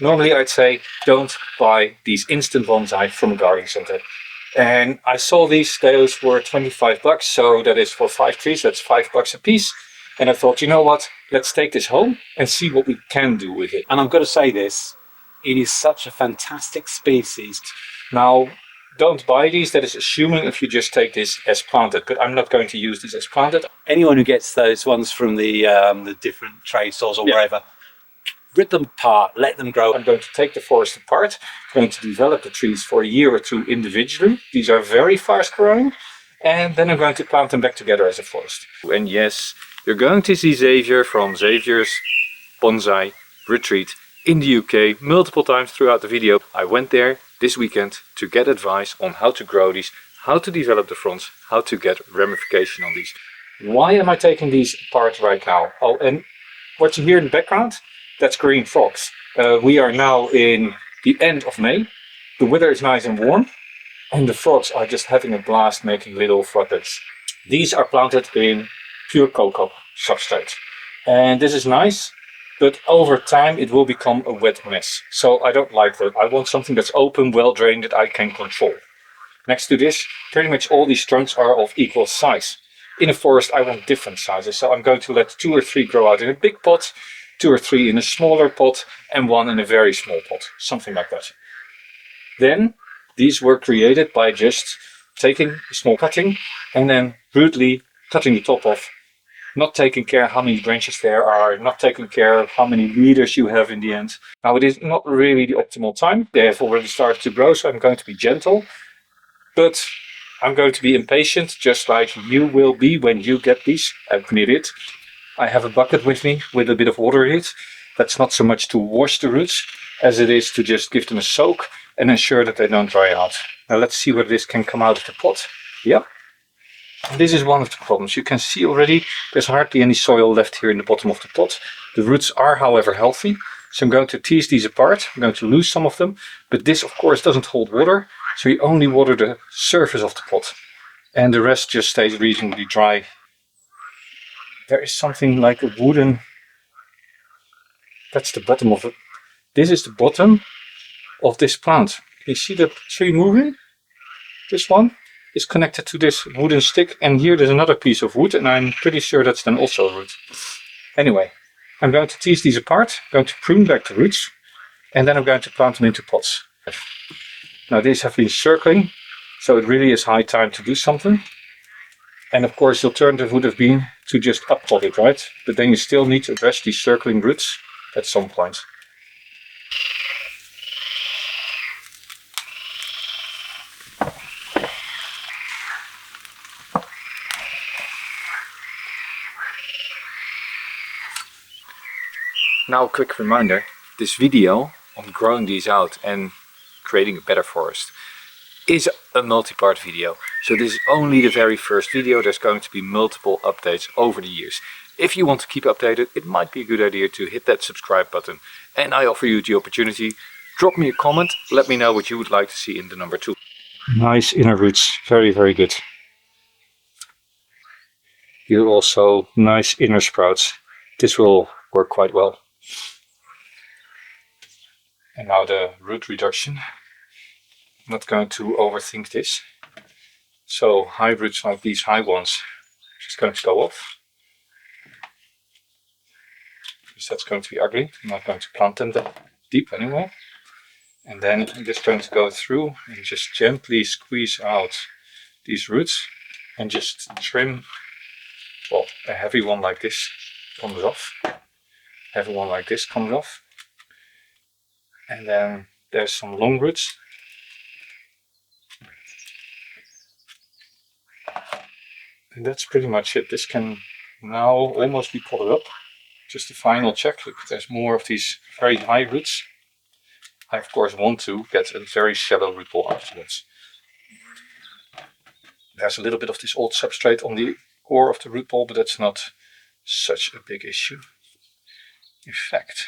Normally I'd say don't buy these instant bonsai from a garden center. And I saw these, those were 25 bucks, so that is for 5 trees, that's $5 a piece. And I thought, you know what, let's take this home and see what we can do with it. And I'm going to say this, it is such a fantastic species. Now, don't buy these, that is assuming if you just take this as planted, but I'm not going to use this as planted. Anyone who gets those ones from the different trade stores or wherever, rip them apart, let them grow. I'm going to take the forest apart, I'm going to develop the trees for a year or two individually. These are very fast growing, and then I'm going to plant them back together as a forest. And yes, you're going to see Xavier from Xavier's Bonsai Retreat in the UK multiple times throughout the video. I went there this weekend to get advice on how to grow these, how to develop the fronds, how to get ramification on these. Why am I taking these apart right now? Oh, and what you hear in the background, that's green frogs. We are now in the end of May. The weather is nice and warm, and the frogs are just having a blast making little froglets. These are planted in pure cocoa substrate, and this is nice. But over time it will become a wet mess. So I don't like that. I want something that's open, well drained, that I can control. Next to this, pretty much all these trunks are of equal size. In a forest I want different sizes. So I'm going to let 2 or 3 grow out in a big pot, 2 or 3 in a smaller pot, and 1 in a very small pot. Something like that. Then these were created by just taking a small cutting and then rudely cutting the top off. Not taking care how many branches there are, not taking care of how many leaders you have in the end. Now it is not really the optimal time. They have already started to grow, so I'm going to be gentle. But I'm going to be impatient, just like you will be when you get these. Admit it. I have a bucket with me with a bit of water in it. That's not so much to wash the roots as it is to just give them a soak and ensure that they don't dry out. Now let's see whether this can come out of the pot. Yep. This is one of the problems. You can see already there's hardly any soil left here in the bottom of the pot. The roots are, however, healthy. So I'm going to tease these apart. I'm going to lose some of them. But this, of course, doesn't hold water. So you only water the surface of the pot. And the rest just stays reasonably dry. There is something like a wooden... That's the bottom of it. This is the bottom of this plant. Can you see the tree moving? This one is connected to this wooden stick, and here there's another piece of wood, and I'm pretty sure that's then also a root. Anyway, I'm going to tease these apart, I'm going to prune back the roots, and then I'm going to plant them into pots. Now these have been circling, so it really is high time to do something. And of course the alternative would have been to just up-pot it, right? But then you still need to address these circling roots at some point. Now a quick reminder, this video on growing these out and creating a better forest is a multi-part video. So this is only the very first video. There's going to be multiple updates over the years. If you want to keep updated, it might be a good idea to hit that subscribe button. And I offer you the opportunity, drop me a comment, let me know what you would like to see in the number 2. Nice inner roots, very, very good. Here also nice inner sprouts. This will work quite well. And now the root reduction. I'm not going to overthink this. So hybrids like these high ones, just going to go off. Because that's going to be ugly. I'm not going to plant them that deep anyway. And then I'm just going to go through and just gently squeeze out these roots and just trim. Well, a heavy one like this comes off. Heavy one like this comes off. And then there's some long roots. And that's pretty much it. This can now almost be potted up. Just a final check. Look, there's more of these very high roots. I of course want to get a very shallow root ball afterwards. There's a little bit of this old substrate on the core of the root ball, but that's not such a big issue. In fact,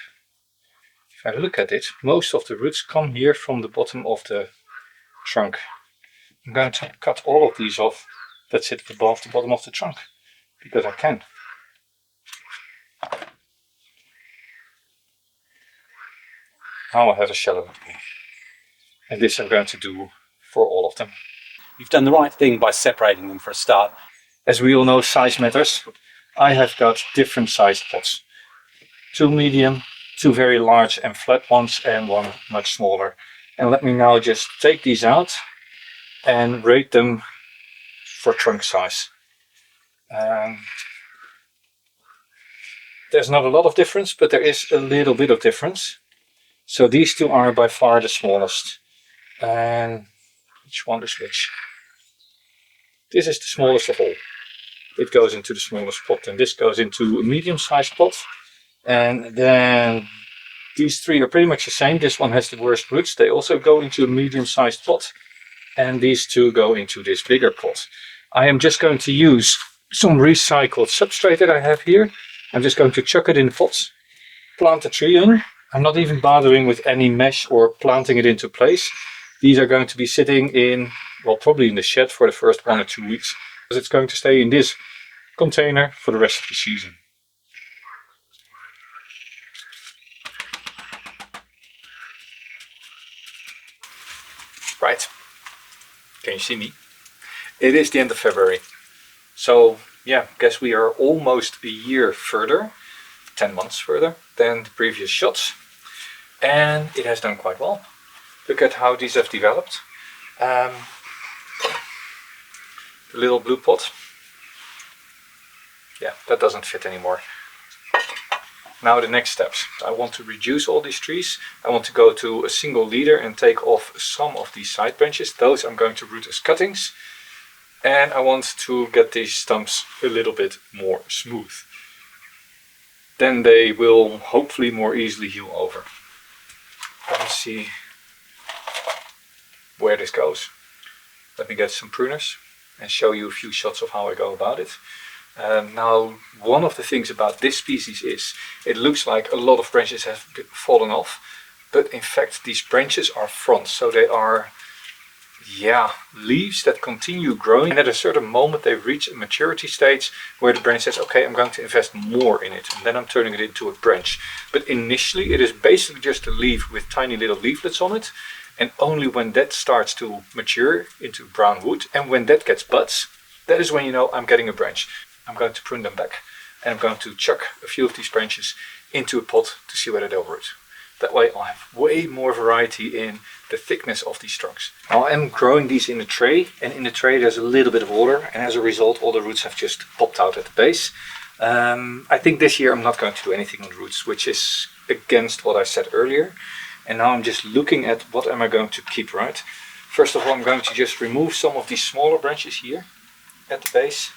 if I look at it, most of the roots come here from the bottom of the trunk. I'm going to cut all of these off that sit above the bottom of the trunk, because I can. Now I have a shallow beginning. And this I'm going to do for all of them. You've done the right thing by separating them for a start. As we all know, size matters. I have got different sized pots. 2 medium, 2 very large and flat ones, and 1 much smaller. And let me now just take these out and rate them for trunk size. There's not a lot of difference, but there is a little bit of difference. So these two are by far the smallest. And which one is which? This is the smallest of all. It goes into the smallest pot, and this goes into a medium-sized pot. And then these 3 are pretty much the same. This one has the worst roots. They also go into a medium-sized pot. And these 2 go into this bigger pot. I am just going to use some recycled substrate that I have here. I'm just going to chuck it in the pots, plant the tree in. I'm not even bothering with any mesh or planting it into place. These are going to be sitting in, well, probably in the shed for the first 1 or 2 weeks. Because it's going to stay in this container for the rest of the season. Right, can you see me? It is the end of February. So yeah, guess we are almost a year further, 10 months further than the previous shots. And it has done quite well. Look at how these have developed. The little blue pot. Yeah, that doesn't fit anymore. Now the next steps. I want to reduce all these trees. I want to go to a single leader and take off some of these side branches. Those I'm going to root as cuttings. And I want to get these stumps a little bit more smooth. Then they will hopefully more easily heal over. Let me see where this goes. Let me get some pruners and show you a few shots of how I go about it. Now, one of the things about this species is it looks like a lot of branches have fallen off, but in fact these branches are fronds, so they are leaves that continue growing, and at a certain moment they reach a maturity stage where the branch says, okay, I'm going to invest more in it, and then I'm turning it into a branch. But initially it is basically just a leaf with tiny little leaflets on it, and only when that starts to mature into brown wood, and when that gets buds, that is when you know I'm getting a branch. I'm going to prune them back, and I'm going to chuck a few of these branches into a pot to see whether they'll root. That way I'll have way more variety in the thickness of these trunks. Now I am growing these in a tray, and in the tray there's a little bit of water, and as a result all the roots have just popped out at the base. I think this year I'm not going to do anything on the roots, which is against what I said earlier. And now I'm just looking at what am I going to keep, right? First of all, I'm going to just remove some of these smaller branches here at the base.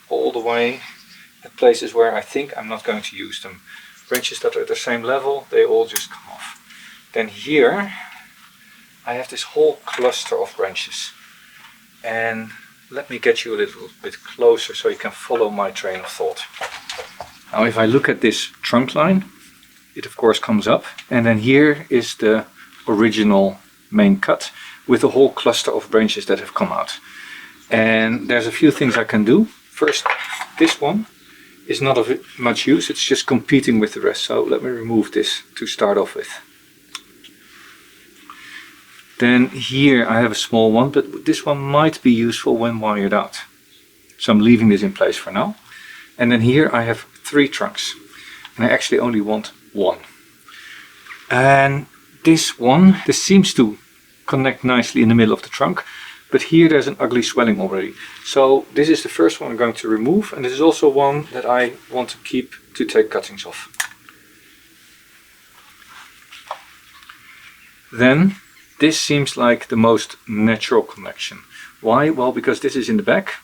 All the way at places where I think I'm not going to use them. Branches that are at the same level, they all just come off. Then here I have this whole cluster of branches. And let me get you a little bit closer so you can follow my train of thought. Now if I look at this trunk line, it of course comes up, and then here is the original main cut with a whole cluster of branches that have come out. And there's a few things I can do. First, this one is not of much use, it's just competing with the rest. So let me remove this to start off with. Then here I have a small one, but this one might be useful when wired out. So I'm leaving this in place for now. And then here I have 3 trunks, and I actually only want 1. And this seems to connect nicely in the middle of the trunk. But here there's an ugly swelling already. So this is the first one I'm going to remove, and this is also one that I want to keep to take cuttings off. Then this seems like the most natural connection. Why? Well, because this is in the back,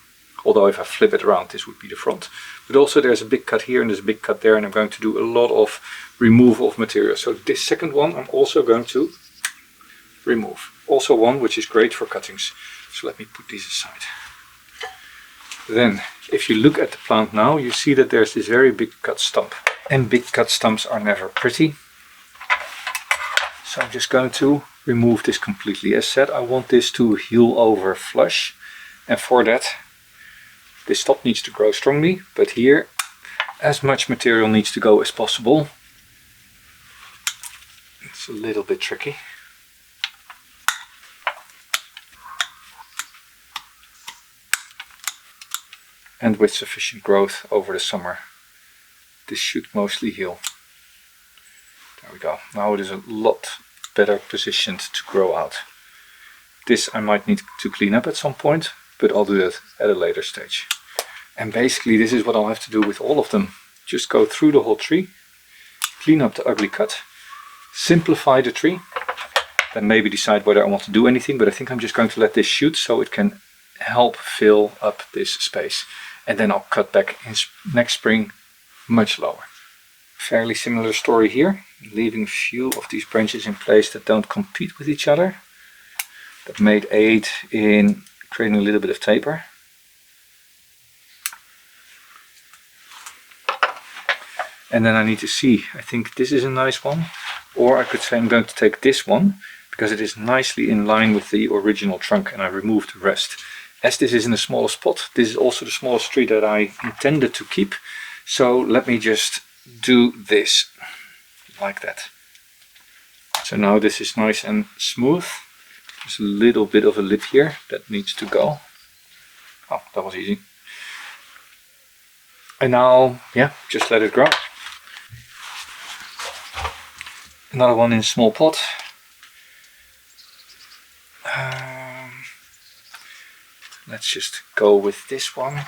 although if I flip it around this would be the front. But also there's a big cut here and there's a big cut there, and I'm going to do a lot of removal of material. So this second one I'm also going to remove. Also one which is great for cuttings. So let me put these aside. Then, if you look at the plant now, you see that there's this very big cut stump. And big cut stumps are never pretty. So I'm just going to remove this completely. As said, I want this to heal over flush. And for that, this top needs to grow strongly. But here, as much material needs to go as possible. It's a little bit tricky. And with sufficient growth over the summer, this should mostly heal. There we go. Now it is a lot better positioned to grow out. This I might need to clean up at some point, but I'll do that at a later stage. And basically this is what I'll have to do with all of them. Just go through the whole tree, clean up the ugly cut, simplify the tree, then maybe decide whether I want to do anything, but I think I'm just going to let this shoot so it can help fill up this space. And then I'll cut back in next spring much lower. Fairly similar story here, leaving a few of these branches in place that don't compete with each other. That may aid in creating a little bit of taper. And then I need to see, I think this is a nice one, or I could say I'm going to take this one because it is nicely in line with the original trunk and I removed the rest. As this is in a smaller spot, this is also the smallest tree that I intended to keep. So let me just do this like that. So now this is nice and smooth. There's a little bit of a lip here that needs to go. Oh, that was easy. And now, yeah, just let it grow. Another one in a small pot. Let's just go with this one.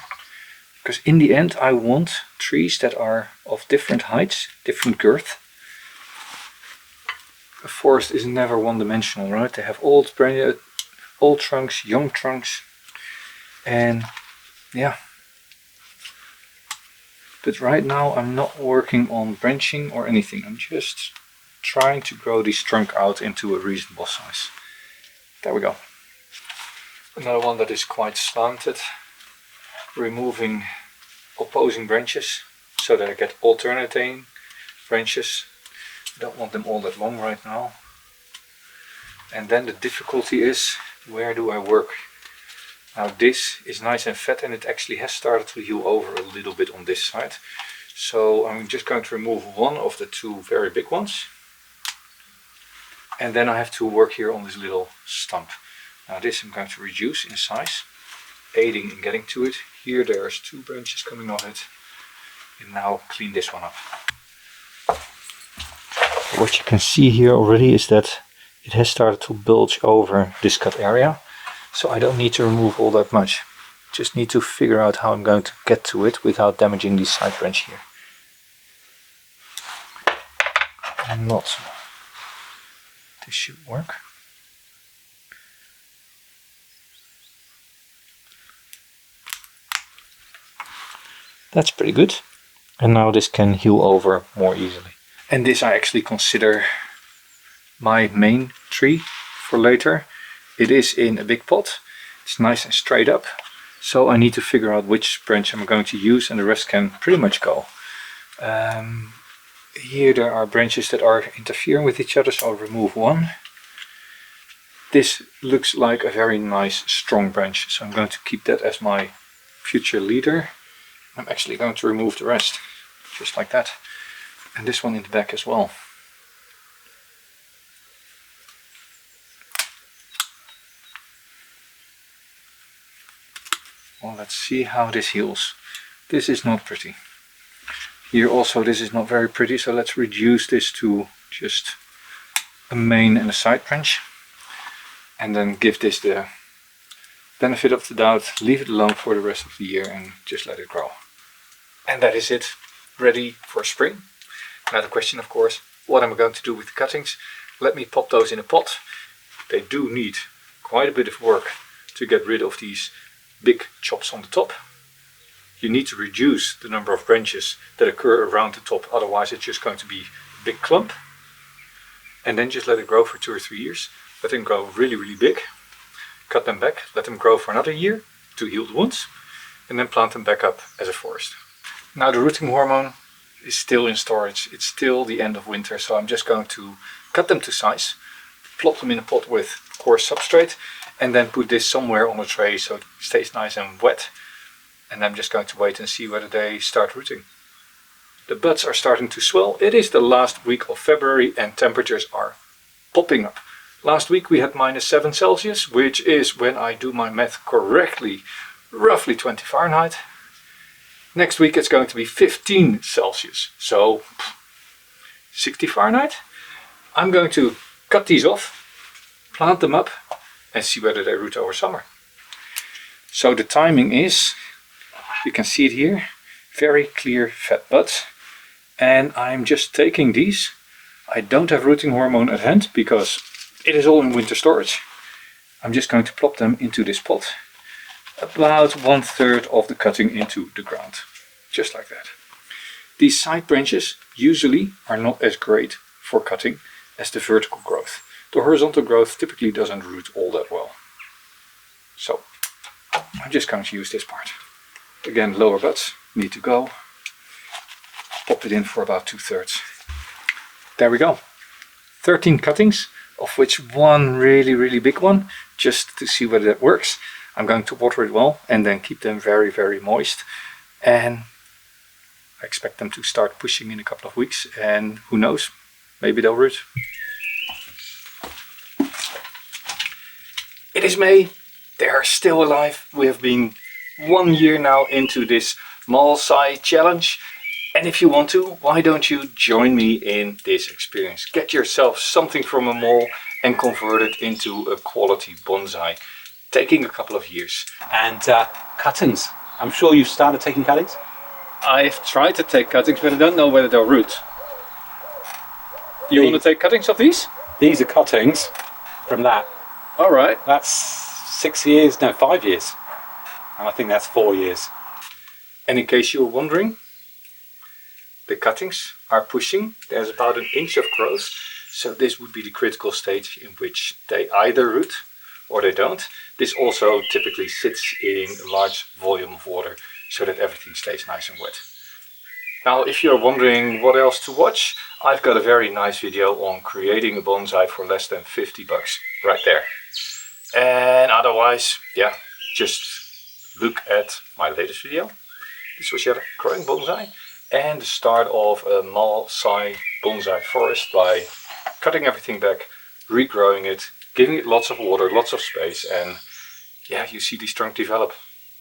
Because in the end I want trees that are of different heights, different girth. A forest is never one-dimensional, right? They have old trunks, young trunks, and yeah. But right now I'm not working on branching or anything. I'm just trying to grow this trunk out into a reasonable size. There we go. Another one that is quite slanted. Removing opposing branches so that I get alternating branches. Don't want them all that long right now. And then the difficulty is, where do I work? Now this is nice and fat and it actually has started to heal over a little bit on this side. So I'm just going to remove one of the two very big ones. And then I have to work here on this little stump. Now this I'm going to reduce in size, aiding in getting to it. Here there's two branches coming off it. And now clean this one up. What you can see here already is that it has started to bulge over this cut area. So I don't need to remove all that much. Just need to figure out how I'm going to get to it without damaging this side branch here. And not. This should work. That's pretty good. And now this can heal over more easily. And this I actually consider my main tree for later. It is in a big pot. It's nice and straight up. So I need to figure out which branch I'm going to use and the rest can pretty much go. Here there are branches that are interfering with each other, so I'll remove one. This looks like a very nice strong branch, so I'm going to keep that as my future leader. I'm actually going to remove the rest, just like that. And this one in the back as well. Well, let's see how this heals. This is not pretty. Here also this is not very pretty, so let's reduce this to just a main and a side branch. And then give this the benefit of the doubt, leave it alone for the rest of the year and just let it grow. And that is it, ready for spring. Now the question of course, what am I going to do with the cuttings? Let me pop those in a pot. They do need quite a bit of work to get rid of these big chops on the top. You need to reduce the number of branches that occur around the top, otherwise it's just going to be a big clump. And then just let it grow for 2 or 3 years. Let them grow really, really big. Cut them back, let them grow for another year to heal the wounds. And then plant them back up as a forest. Now the rooting hormone is still in storage. It's still the end of winter, so I'm just going to cut them to size. Plop them in a pot with coarse substrate. And then put this somewhere on a tray so it stays nice and wet. And I'm just going to wait and see whether they start rooting. The buds are starting to swell. It is the last week of February and temperatures are popping up. Last week we had -7 Celsius, which is, when I do my math correctly, roughly 20 Fahrenheit. Next week it's going to be 15 Celsius, so 60 Fahrenheit. I'm going to cut these off, plant them up and see whether they root over summer. So the timing is, you can see it here, very clear fat buds. And I'm just taking these. I don't have rooting hormone at hand because it is all in winter storage. I'm just going to plop them into this pot. About 1/3 of the cutting into the ground. Just like that. These side branches usually are not as great for cutting as the vertical growth. The horizontal growth typically doesn't root all that well. So I'm just going to use this part. Again, lower buds need to go. Pop it in for about 2/3. There we go. 13 cuttings, of which one really big one, just to see whether that works. I'm going to water it well and then keep them very moist. And I expect them to start pushing in a couple of weeks, and who knows, maybe they'll root. It is May. They are still alive. We have been 1 year now into this Bonsai challenge. And if you want to, why don't you join me in this experience? Get yourself something from a mall and convert it into a quality bonsai, taking a couple of years. And cuttings. I'm sure you've started taking cuttings? I've tried to take cuttings, but I don't know whether they'll root. You want to take cuttings of these? These are cuttings from that. All right. That's 6 years, no, 5 years. And I think that's 4 years. And in case you're wondering, the cuttings are pushing. There's about 1 inch of growth. So this would be the critical stage in which they either root or they don't. This also typically sits in a large volume of water so that everything stays nice and wet. Now, if you're wondering what else to watch, I've got a very nice video on creating a bonsai for less than 50 bucks right there. And otherwise, yeah, just look at my latest video. This was Jelle growing bonsai and the start of a Metasequoia bonsai forest by cutting everything back, regrowing it, giving it lots of water, lots of space, and yeah, you see these trunks develop.